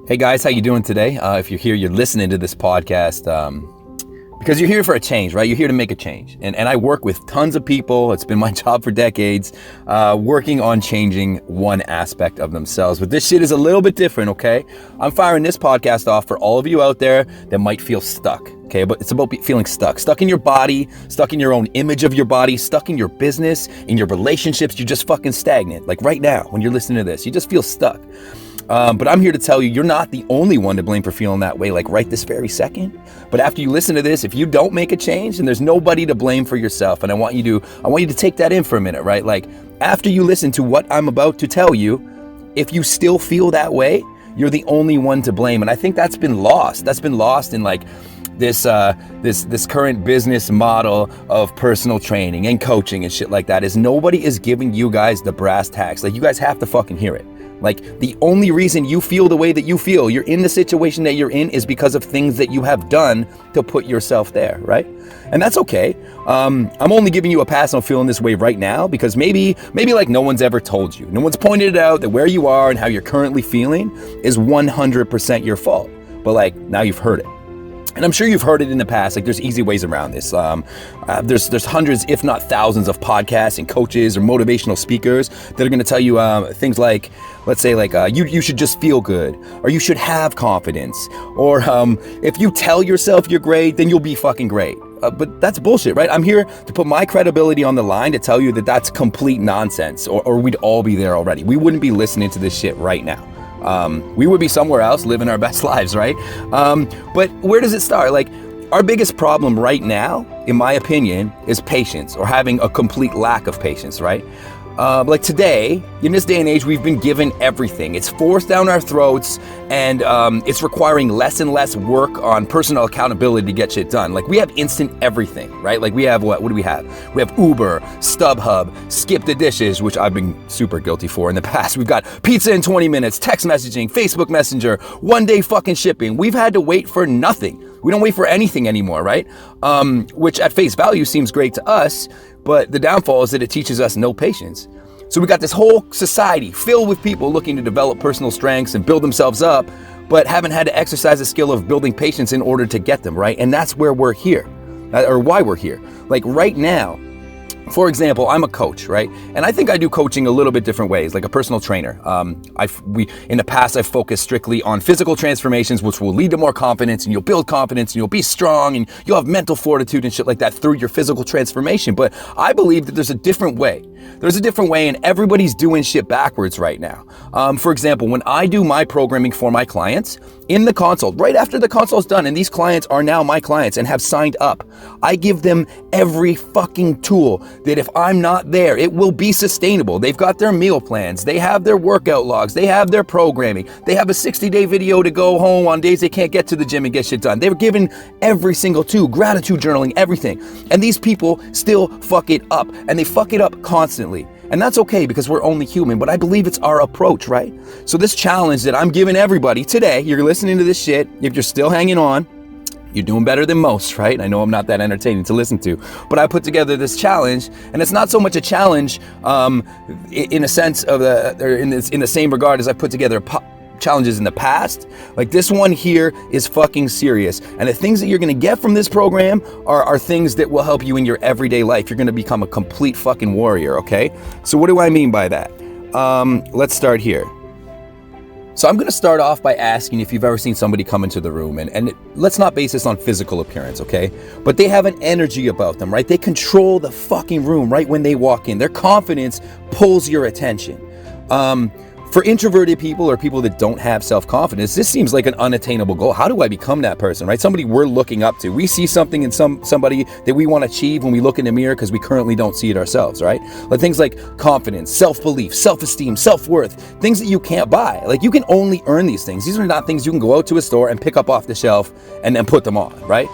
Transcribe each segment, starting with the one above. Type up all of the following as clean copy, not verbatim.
Hey guys, how you doing today? If you're here, you're listening to this podcast because you're here for a change, right? You're here to make a change. And I work with tons of people. It's been my job for decades, working on changing one aspect of themselves. But this shit is a little bit different, okay? I'm firing this podcast off for all of you out there that might feel stuck, okay? But it's about feeling stuck in your body, stuck in your own image of your body, stuck in your business, in your relationships. You're just fucking stagnant. Like right now, when you're listening to this, you just feel stuck. But I'm here to tell you, you're not the only one to blame for feeling that way, like right this very second. But after you listen to this, if you don't make a change, then there's nobody to blame for yourself. And I want you to take that in for a minute, right? Like after you listen to what I'm about to tell you, if you still feel that way, you're the only one to blame. And I think that's been lost. That's been lost in like this current business model of personal training and coaching and shit like that. Is nobody is giving you guys the brass tacks. Like you guys have to fucking hear it. Like the only reason you feel the way that you feel, you're in the situation that you're in, is because of things that you have done to put yourself there, right? And that's okay. I'm only giving you a pass on feeling this way right now because maybe like no one's ever told you. No one's pointed it out that where you are and how you're currently feeling is 100% your fault. But like now you've heard it. And I'm sure you've heard it in the past. Like there's easy ways around this. There's hundreds, if not thousands, of podcasts and coaches or motivational speakers that are going to tell you things like, let's say like you should just feel good, or you should have confidence, or if you tell yourself you're great, then you'll be fucking great. But that's bullshit, right? I'm here to put my credibility on the line to tell you that that's complete nonsense, or we'd all be there already. We wouldn't be listening to this shit right now. We would be somewhere else living our best lives, right? But where does it start? Like our biggest problem right now, in my opinion, is patience, or having a complete lack of patience, right? Like today, in this day and age, we've been given everything. It's forced down our throats, and it's requiring less and less work on personal accountability to get shit done. Like we have instant everything, right? Like we have what do we have? We have Uber, StubHub, Skip the Dishes, which I've been super guilty for in the past. We've got pizza in 20 minutes, text messaging, Facebook Messenger, 1-day fucking shipping. We've had to wait for nothing. We don't wait for anything anymore, right? Which at face value seems great to us, but the downfall is that it teaches us no patience. So we got this whole society filled with people looking to develop personal strengths and build themselves up, but haven't had to exercise the skill of building patience in order to get them, right? And that's where we're here, or why we're here. Like right now, for example, I'm a coach, right? And I think I do coaching a little bit different ways, like a personal trainer. In the past, I've focused strictly on physical transformations, which will lead to more confidence, and you'll build confidence, and you'll be strong, and you'll have mental fortitude and shit like that through your physical transformation. But I believe that there's a different way. There's a different way, and everybody's doing shit backwards right now. For example, when I do my programming for my clients, in the consult, right after the consult's done, and these clients are now my clients and have signed up, I give them every fucking tool that if I'm not there, it will be sustainable. They've got their meal plans, they have their workout logs, they have their programming, they have a 60-day video to go home on days they can't get to the gym and get shit done. They're given every single tool, gratitude journaling, everything. And these people still fuck it up, and they fuck it up constantly. And that's okay because we're only human, but I believe it's our approach, right? So this challenge that I'm giving everybody today, you're listening to this shit, if you're still hanging on, you're doing better than most, right? I know I'm not that entertaining to listen to, but I put together this challenge, and it's not so much a challenge in a sense of in the same regard as I put together challenges in the past. Like this one here is fucking serious, and the things that you're gonna get from this program are things that will help you in your everyday life. You're gonna become a complete fucking warrior, okay? So what do I mean by that? Let's start here. So I'm going to start off by asking if you've ever seen somebody come into the room, and let's not base this on physical appearance, okay? But they have an energy about them, right? They control the fucking room right when they walk in. Their confidence pulls your attention. For introverted people or people that don't have self-confidence, this seems like an unattainable goal. How do I become that person, right? Somebody we're looking up to. We see something in somebody that we want to achieve when we look in the mirror because we currently don't see it ourselves, right? Like things like confidence, self-belief, self-esteem, self-worth, things that you can't buy. Like you can only earn these things. These are not things you can go out to a store and pick up off the shelf and then put them on, right?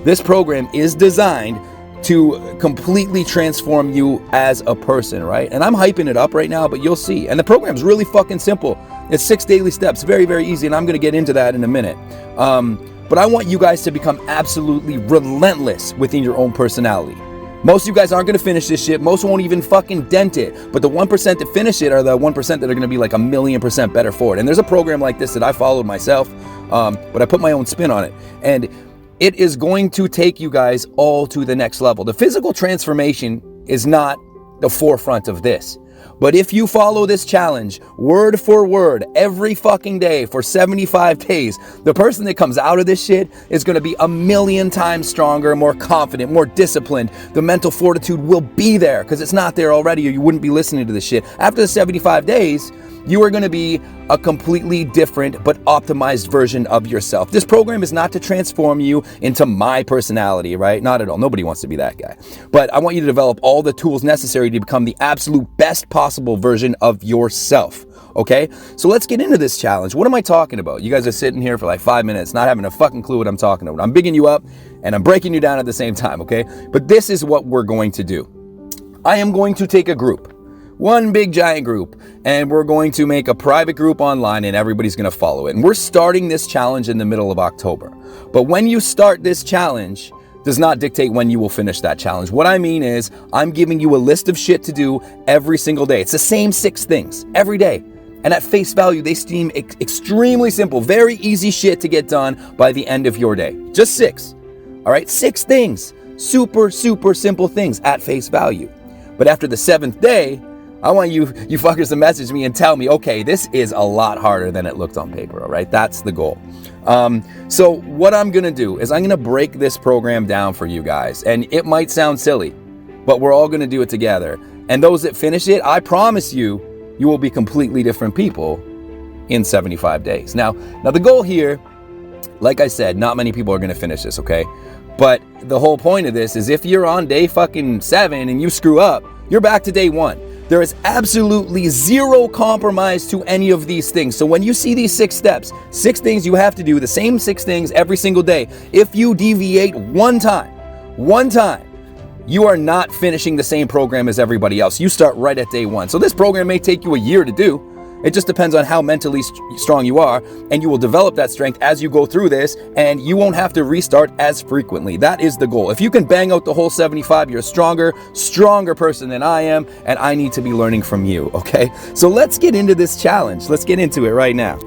This program is designed to completely transform you as a person, right? And I'm hyping it up right now, but you'll see. And the program's really fucking simple. It's 6 daily steps, very, very easy, and I'm gonna get into that in a minute. But I want you guys to become absolutely relentless within your own personality. Most of you guys aren't going to finish this shit. Most won't even fucking dent it. But the 1% that finish it are the 1% that are going to be like 1,000,000% better for it. And there's a program like this that I followed myself, but I put my own spin on it. And it is going to take you guys all to the next level. The physical transformation is not the forefront of this. But if you follow this challenge word for word every fucking day for 75 days, the person that comes out of this shit is going to be 1,000,000 times stronger, more confident, more disciplined. The mental fortitude will be there because it's not there already, or you wouldn't be listening to this shit. After the 75 days, you are going to be a completely different but optimized version of yourself. This program is not to transform you into my personality, right? Not at all. Nobody wants to be that guy. But I want you to develop all the tools necessary to become the absolute best possible version of yourself. Okay? So let's get into this challenge. What am I talking about? You guys are sitting here for like 5 minutes, not having a fucking clue what I'm talking about. I'm bigging you up and I'm breaking you down at the same time, okay? But this is what we're going to do. I am going to take a group. One big giant group, and we're going to make a private group online and everybody's going to follow it. And we're starting this challenge in the middle of October. But when you start this challenge does not dictate when you will finish that challenge. What I mean is I'm giving you a list of shit to do every single day. It's the same 6 things every day. And at face value, they seem extremely simple, very easy shit to get done by the end of your day. Just 6. All right, 6 things. Super, super simple things at face value. But after the 7th day, I want you fuckers to message me and tell me, okay, this is a lot harder than it looked on paper, all right? That's the goal. So what I'm going to do is I'm going to break this program down for you guys. And it might sound silly, but we're all going to do it together. And those that finish it, I promise you, you will be completely different people in 75 days. Now the goal here, like I said, not many people are going to finish this, okay? But the whole point of this is if you're on day fucking 7 and you screw up, you're back to day 1. There is absolutely zero compromise to any of these things. So when you see these 6 steps, 6 things you have to do, the same 6 things every single day. If you deviate one time, you are not finishing the same program as everybody else. You start right at day 1. So this program may take you a year to do. It just depends on how mentally strong you are, and you will develop that strength as you go through this, and you won't have to restart as frequently. That is the goal. If you can bang out the whole 75, you're a stronger person than I am, and I need to be learning from you, okay? So let's get into this challenge. Let's get into it right now.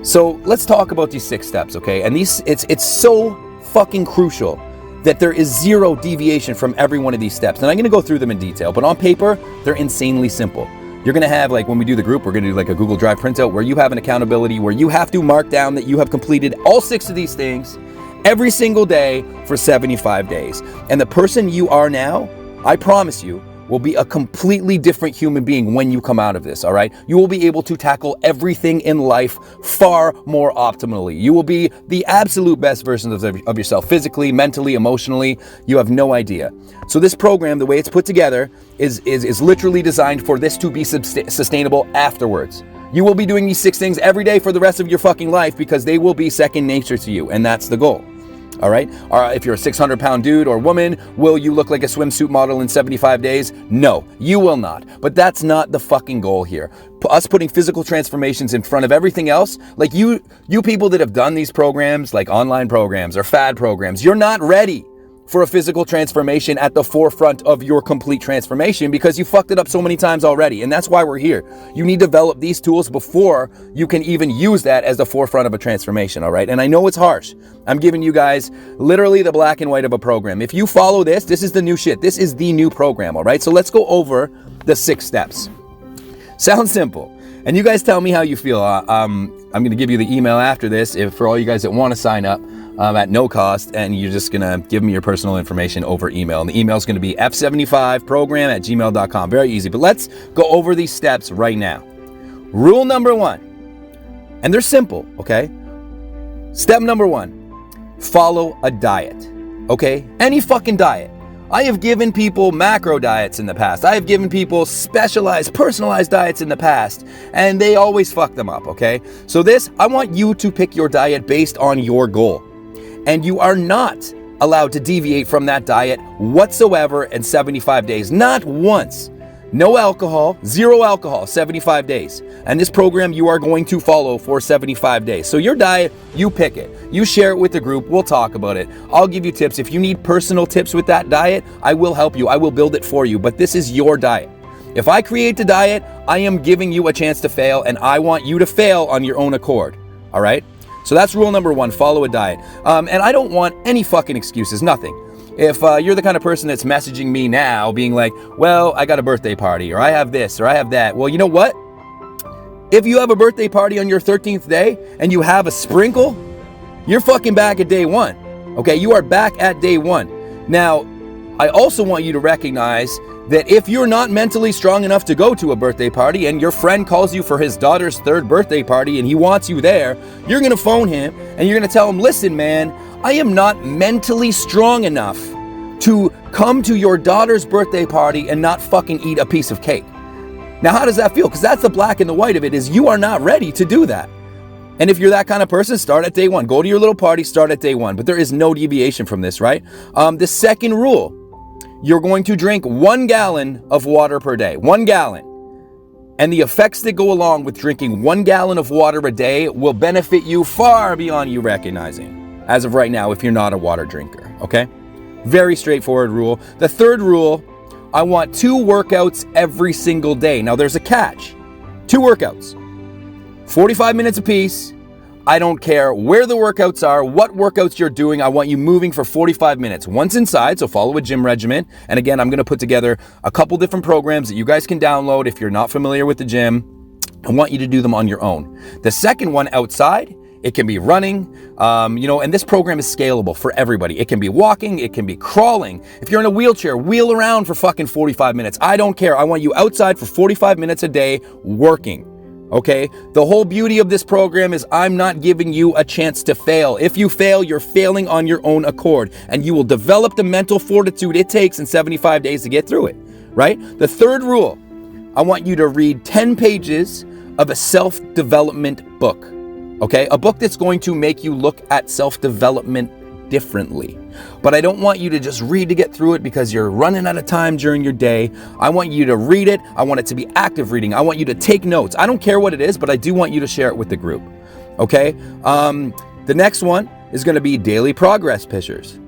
So let's talk about these 6 steps, okay? And it's so fucking crucial that there is zero deviation from every one of these steps. And I'm going to go through them in detail, but on paper, they're insanely simple. You're going to have, like when we do the group, we're going to do like a Google Drive printout where you have an accountability, where you have to mark down that you have completed all 6 of these things every single day for 75 days. And the person you are now, I promise you, will be a completely different human being when you come out of this, all right? You will be able to tackle everything in life far more optimally. You will be the absolute best version of yourself, physically, mentally, emotionally. You have no idea. So this program, the way it's put together, is literally designed for this to be sustainable afterwards. You will be doing these 6 things every day for the rest of your fucking life because they will be second nature to you, and that's the goal. All right? If you're a 600-pound dude or woman, will you look like a swimsuit model in 75 days? No, you will not. But that's not the fucking goal here. Us putting physical transformations in front of everything else, like you people that have done these programs, like online programs or fad programs, you're not ready for a physical transformation at the forefront of your complete transformation because you fucked it up so many times already. And that's why we're here. You need to develop these tools before you can even use that as the forefront of a transformation, all right? And I know it's harsh. I'm giving you guys literally the black and white of a program. If you follow this, this is the new shit. This is the new program, all right? So let's go over the 6 steps. Sounds simple. And you guys tell me how you feel. I'm going to give you the email after this for all you guys that want to sign up. At no cost, and you're just gonna give me your personal information over email. And the email is gonna be f75program@gmail.com. Very easy, but let's go over these steps right now. Rule number 1, and they're simple, okay? Step number 1, follow a diet, okay? Any fucking diet. I have given people macro diets in the past. I have given people specialized, personalized diets in the past, and they always fuck them up, okay? So I want you to pick your diet based on your goal. And you are not allowed to deviate from that diet whatsoever in 75 days. Not once. no alcohol, 0 alcohol, 75 days. And this program you are going to follow for 75 days. So your diet, you pick it. You share it with the group. We'll talk about it. I'll give you tips. If you need personal tips with that diet, I will help you. I will build it for you. But this is your diet. If I create the diet, I am giving you a chance to fail, and I want you to fail on your own accord. All right? So that's rule number 1, follow a diet. And I don't want any fucking excuses, nothing. If you're the kind of person that's messaging me now being like, well, I got a birthday party, or I have this, or I have that. Well, you know what? If you have a birthday party on your 13th day and you have a sprinkle, you're fucking back at day 1. Okay, you are back at day 1. Now, I also want you to recognize that if you're not mentally strong enough to go to a birthday party and your friend calls you for his daughter's 3rd birthday party and he wants you there, you're going to phone him and you're going to tell him, listen, man, I am not mentally strong enough to come to your daughter's birthday party and not fucking eat a piece of cake. Now, how does that feel? Because that's the black and the white of it, is you are not ready to do that. And if you're that kind of person, start at day 1. Go to your little party, start at day 1. But there is no deviation from this, right? The second rule, you're going to drink 1 gallon of water per day. 1 gallon. And the effects that go along with drinking 1 gallon of water a day will benefit you far beyond you recognizing, as of right now, if you're not a water drinker, okay? Very straightforward rule. The third rule, I want 2 workouts every single day. Now, there's a catch. 2 workouts. 45 minutes apiece. I don't care where the workouts are, what workouts you're doing. I want you moving for 45 minutes. Once inside, so follow a gym regimen. And again, I'm going to put together a couple different programs that you guys can download if you're not familiar with the gym. I want you to do them on your own. The second one, outside, it can be running, and this program is scalable for everybody. It can be walking, it can be crawling. If you're in a wheelchair, wheel around for fucking 45 minutes. I don't care. I want you outside for 45 minutes a day working. Okay? The whole beauty of this program is I'm not giving you a chance to fail. If you fail, you're failing on your own accord, and you will develop the mental fortitude it takes in 75 days to get through it, right? The third rule, I want you to read 10 pages of a self-development book, okay? A book that's going to make you look at self-development differently. But I don't want you to just read to get through it because you're running out of time during your day. I want you to read it. I want it to be active reading. I want you to take notes. I don't care what it is, but I do want you to share it with the group. Okay? The next one is going to be daily progress pictures.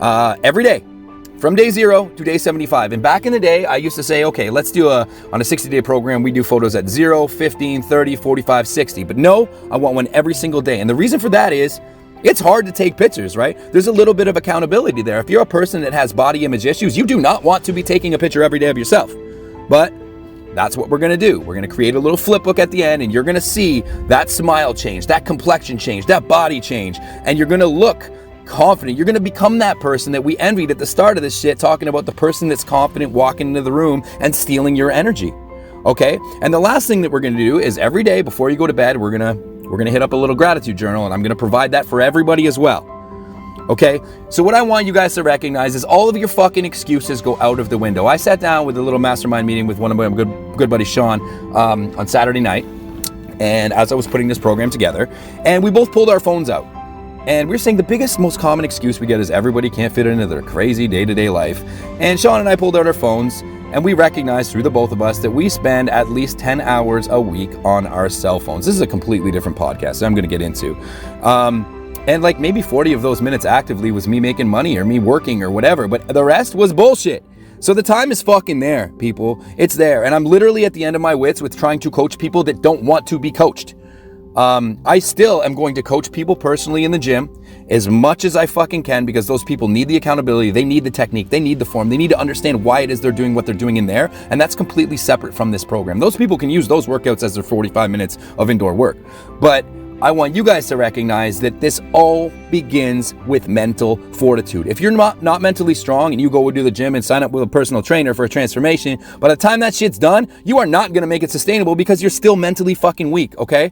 Every day. From day 0 to day 75. And back in the day, I used to say, okay, let's do on a 60-day program, we do photos at 0, 15, 30, 45, 60. But no, I want one every single day. And the reason for that is, it's hard to take pictures, right? There's a little bit of accountability there. If you're a person that has body image issues, you do not want to be taking a picture every day of yourself. But that's what we're going to do. We're going to create a little flip book at the end, and you're going to see that smile change, that complexion change, that body change, and you're going to look confident. You're going to become that person that we envied at the start of this shit, talking about the person that's confident walking into the room and stealing your energy. Okay? And the last thing that we're going to do is every day before you go to bed, we're going to hit up a little gratitude journal, and I'm going to provide that for everybody as well. Okay? So what I want you guys to recognize is all of your fucking excuses go out of the window. I sat down with a little mastermind meeting with one of my good buddies, Sean, on Saturday night, and as I was putting this program together, and we both pulled our phones out. And we're saying the biggest, most common excuse we get is everybody can't fit into their crazy day-to-day life. And Sean and I pulled out our phones, and we recognized through the both of us that we spend at least 10 hours a week on our cell phones. This is a completely different podcast that I'm going to get into. And like maybe 40 of those minutes actively was me making money or me working or whatever, but the rest was bullshit. So the time is fucking there, people. It's there. And I'm literally at the end of my wits with trying to coach people that don't want to be coached. I still am going to coach people personally in the gym as much as I fucking can, because those people need the accountability, they need the technique, they need the form, they need to understand why it is they're doing what they're doing in there, and that's completely separate from this program. Those people can use those workouts as their 45 minutes of indoor work. But I want you guys to recognize that this all begins with mental fortitude. If you're not mentally strong and you go to the gym and sign up with a personal trainer for a transformation, by the time that shit's done, you are not going to make it sustainable because you're still mentally fucking weak, okay?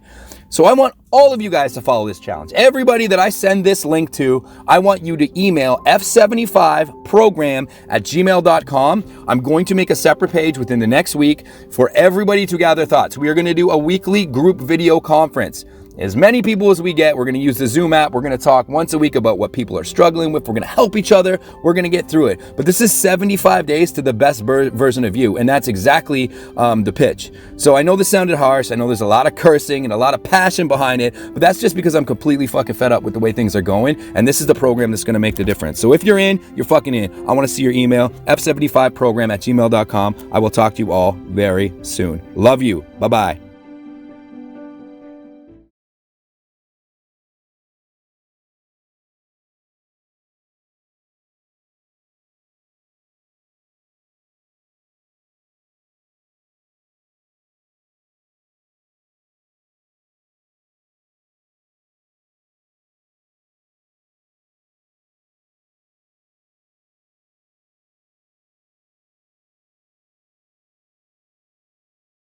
So I want all of you guys to follow this challenge. Everybody that I send this link to, I want you to email F75Program@gmail.com. I'm going to make a separate page within the next week for everybody to gather thoughts. We are going to do a weekly group video conference. As many people as we get, we're going to use the Zoom app. We're going to talk once a week about what people are struggling with. We're going to help each other. We're going to get through it. But this is 75 days to the best version of you. And that's exactly the pitch. So I know this sounded harsh. I know there's a lot of cursing and a lot of passion behind it. But that's just because I'm completely fucking fed up with the way things are going. And this is the program that's going to make the difference. So if you're in, you're fucking in. I want to see your email, F75Program@gmail.com. I will talk to you all very soon. Love you. Bye-bye.